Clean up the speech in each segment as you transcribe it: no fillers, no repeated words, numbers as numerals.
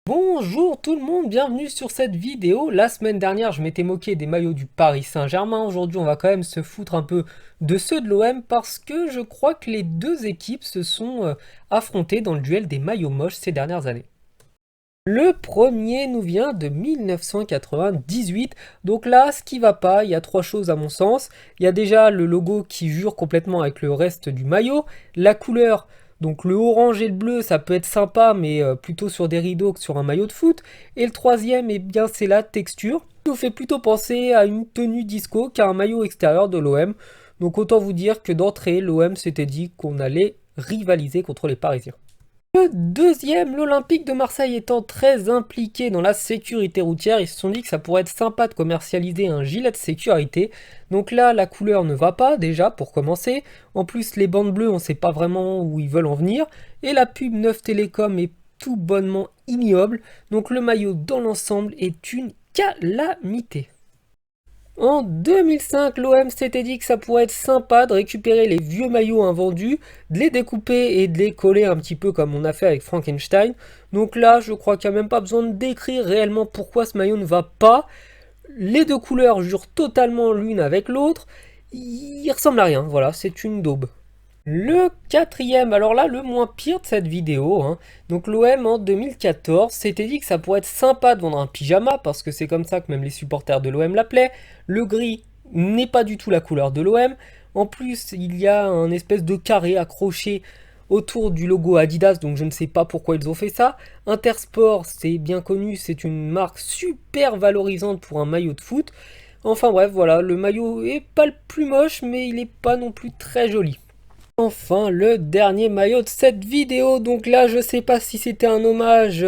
Bonjour tout le monde, bienvenue sur cette vidéo. La semaine dernière, je m'étais moqué des maillots du Paris Saint-Germain. Aujourd'hui, on va quand même se foutre un peu de ceux de l'OM parce que je crois que les deux équipes se sont affrontées dans le duel des maillots moches ces dernières années. Le premier nous vient de 1998. Donc là, ce qui va pas, il y a trois choses à mon sens. Il y a déjà le logo qui jure complètement avec le reste du maillot, la couleur. Donc le orange et le bleu, ça peut être sympa, mais plutôt sur des rideaux que sur un maillot de foot. Et le troisième, eh bien, c'est la texture. Ça nous fait plutôt penser à une tenue disco qu'à un maillot extérieur de l'OM. Donc autant vous dire que d'entrée, l'OM s'était dit qu'on allait rivaliser contre les Parisiens. Le deuxième, l'Olympique de Marseille étant très impliqué dans la sécurité routière, ils se sont dit que ça pourrait être sympa de commercialiser un gilet de sécurité. Donc là, la couleur ne va pas déjà pour commencer. En plus, les bandes bleues, on ne sait pas vraiment où ils veulent en venir. Et la pub Neuf Télécom est tout bonnement ignoble. Donc le maillot dans l'ensemble est une calamité. En 2005, l'OM s'était dit que ça pourrait être sympa de récupérer les vieux maillots invendus, de les découper et de les coller un petit peu comme on a fait avec Frankenstein. Donc là, je crois qu'il n'y a même pas besoin de décrire réellement pourquoi ce maillot ne va pas. Les deux couleurs jurent totalement l'une avec l'autre. Il ressemble à rien, voilà, c'est une daube. Le quatrième, alors là, le moins pire de cette vidéo, hein. Donc l'OM en 2014 s'était dit que ça pourrait être sympa de vendre un pyjama, parce que c'est comme ça que même les supporters de l'OM l'appelaient. Le gris n'est pas du tout la couleur de l'OM. En plus, il y a un espèce de carré accroché autour du logo Adidas, donc je ne sais pas pourquoi ils ont fait ça. Intersport, c'est bien connu, c'est une marque super valorisante pour un maillot de foot. Enfin bref, voilà, le maillot est pas le plus moche, mais il est pas non plus très joli. Enfin, le dernier maillot de cette vidéo. Donc là, je sais pas si c'était un hommage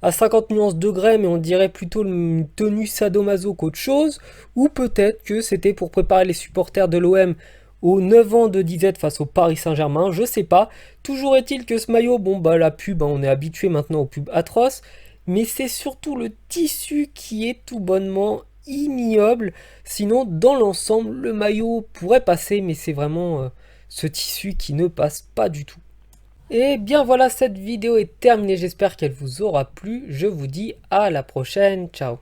à 50 nuances degrés, mais on dirait plutôt une tenue sadomaso qu'autre chose. Ou peut-être que c'était pour préparer les supporters de l'OM aux 9 ans de disette face au Paris Saint-Germain. Je sais pas. Toujours est-il que ce maillot, bon bah la pub, hein, on est habitué maintenant aux pubs atroces. Mais c'est surtout le tissu qui est tout bonnement ignoble. Sinon, dans l'ensemble, le maillot pourrait passer, mais c'est vraiment ce tissu qui ne passe pas du tout. Et bien voilà, cette vidéo est terminée, j'espère qu'elle vous aura plu. Je vous dis à la prochaine, ciao.